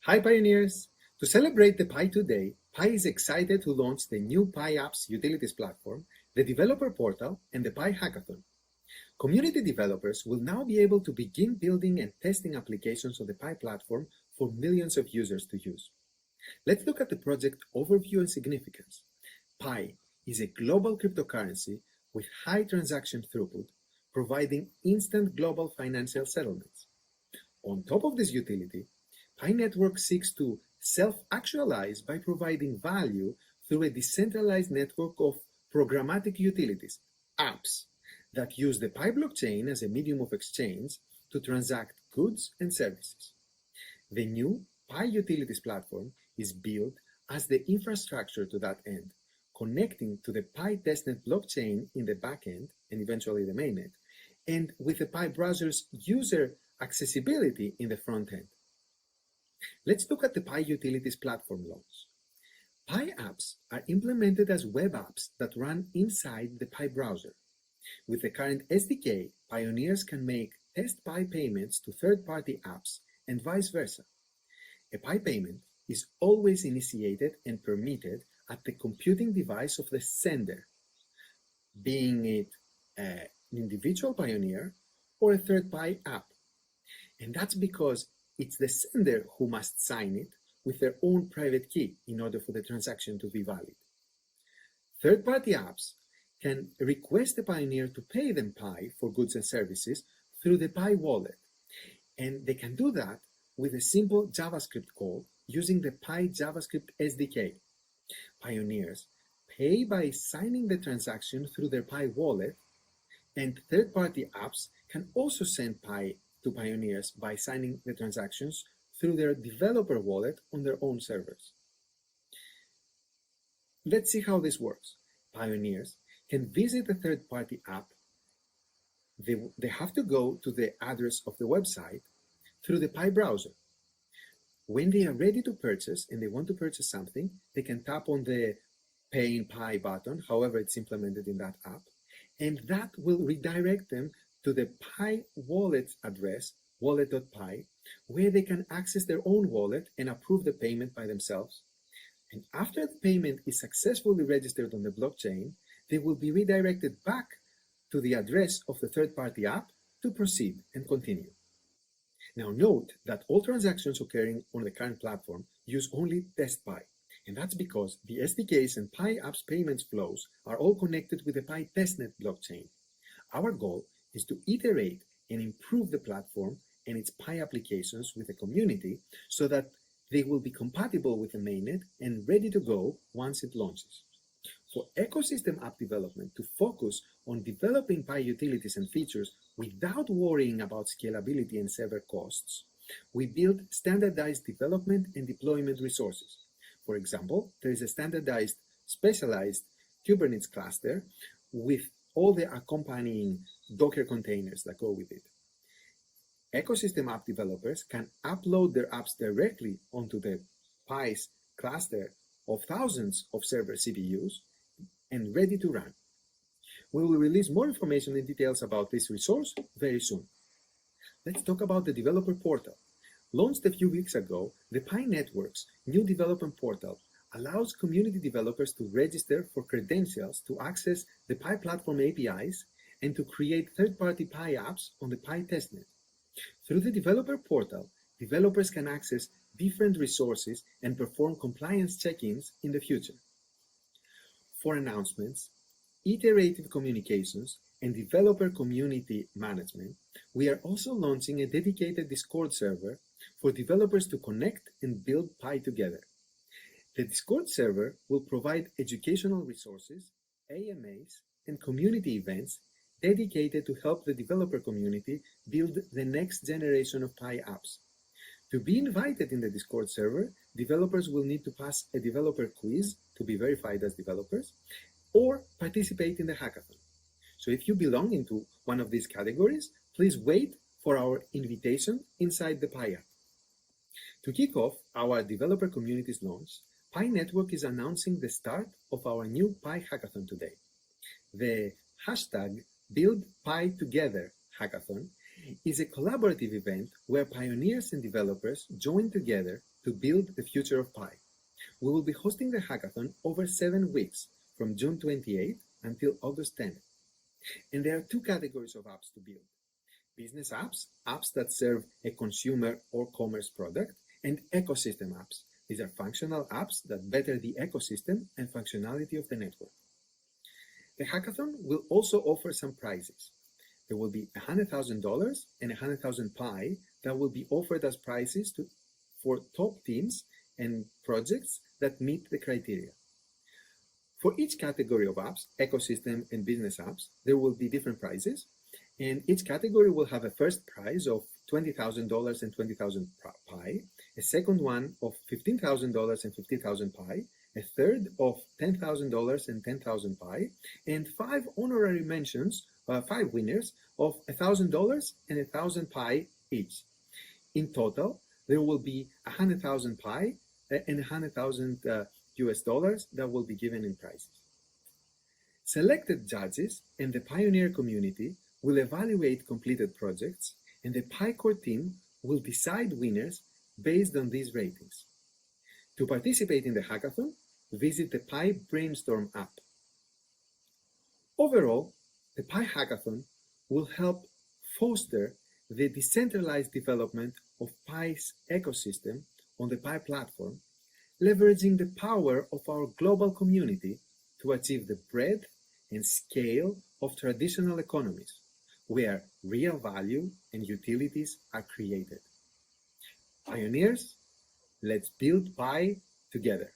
Hi Pioneers! To celebrate the Pi2 Day, Pi is excited to launch the new Pi Apps Utilities platform, the Developer Portal, and the Pi Hackathon. Community developers will now be able to begin building and testing applications on the Pi platform for millions of users to use. Let's look at the project overview and significance. Pi is a global cryptocurrency with high transaction throughput, providing instant global financial settlements. On top of this utility, pinetwork seeks to self-actualize by providing value through a decentralized network of programmatic utilities, apps, that use the Pi blockchain as a medium of exchange to transact goods and services. The new Pi Utilities platform is built as the infrastructure to that end, connecting to the Pi testnet blockchain in the backend and eventually the mainnet, and with the Pi browser's user accessibility in the front end. Let's look at the Pi Utilities platform launch. Pi apps are implemented as web apps that run inside the Pi browser. With the current SDK, pioneers can make test Pi payments to third-party apps and vice versa. A Pi payment is always initiated and permitted at the computing device of the sender, being it an individual pioneer or a third Pi app. And that's because it's the sender who must sign it with their own private key in order for the transaction to be valid. Third-party apps can request the pioneer to pay them Pi for goods and services through the Pi wallet. And they can do that with a simple JavaScript call using the Pi JavaScript SDK. Pioneers pay by signing the transaction through their Pi wallet, and third-party apps can also send Pi to pioneers by signing the transactions through their developer wallet on their own servers. Let's see how this works. Pioneers can visit a third-party app. They have to go to the address of the website through the Pi browser. When they are ready to purchase and they want to purchase something, they can tap on the Pay in Pi button, however it's implemented in that app, and that will redirect them to the Pi wallet address, wallet.pi, where they can access their own wallet and approve the payment by themselves. And after the payment is successfully registered on the blockchain, they will be redirected back to the address of the third-party app to proceed and continue. Now note that all transactions occurring on the current platform use only test Pi, and that's because the SDKs and Pi apps payments flows are all connected with the Pi testnet blockchain. Our goal is to iterate and improve the platform and its Pi applications with the community so that they will be compatible with the mainnet and ready to go once it launches. For ecosystem app development to focus on developing Pi utilities and features without worrying about scalability and server costs, we build standardized development and deployment resources. For example, there is a standardized, specialized Kubernetes cluster with all the accompanying Docker containers that go with it. Ecosystem app developers can upload their apps directly onto the Pi's cluster of thousands of server CPUs and ready to run. We will release more information and details about this resource very soon. Let's talk about the developer portal. Launched a few weeks ago, the Pi Network's new development portal allows community developers to register for credentials to access the Pi platform APIs and to create third-party Pi apps on the Pi testnet. Through the developer portal, developers can access different resources and perform compliance check-ins in the future. For announcements, iterative communications, and developer community management, we are also launching a dedicated Discord server for developers to connect and build Pi together. The Discord server will provide educational resources, AMAs, and community events dedicated to help the developer community build the next generation of Pi apps. To be invited in the Discord server, developers will need to pass a developer quiz to be verified as developers or participate in the hackathon. So if you belong into one of these categories, please wait for our invitation inside the Pi app. To kick off our developer community's launch, Pi Network is announcing the start of our new Pi hackathon today. The hashtag Build Pi Together hackathon is a collaborative event where pioneers and developers join together to build the future of Pi. We will be hosting the hackathon over 7 weeks, from June 28th until August 10th. And there are 2 categories of apps to build. Business apps, apps that serve a consumer or commerce product, and ecosystem apps. These are functional apps that better the ecosystem and functionality of the network. The hackathon will also offer some prizes. There will be $100,000 and 100,000 Pi that will be offered as prizes for top teams and projects that meet the criteria. For each category of apps, ecosystem and business apps, there will be different prizes, and each category will have a first prize of $20,000 and 20,000 Pi, a second one of $15,000 and 50,000 Pi, a third of $10,000 and 10,000 Pi, and 5 honorary mentions, 5 winners of $1,000 and 1,000 Pi each. In total, there will be 100,000 Pi and 100,000 US dollars that will be given in prizes. Selected judges and the Pioneer community will evaluate completed projects, and the PiCore team will decide winners based on these ratings. To participate in the hackathon, visit the Pi Brainstorm app. Overall, the Pi Hackathon will help foster the decentralized development of Pi's ecosystem on the Pi platform, leveraging the power of our global community to achieve the breadth and scale of traditional economies, where real value and utilities are created. Pioneers, let's build Pi together.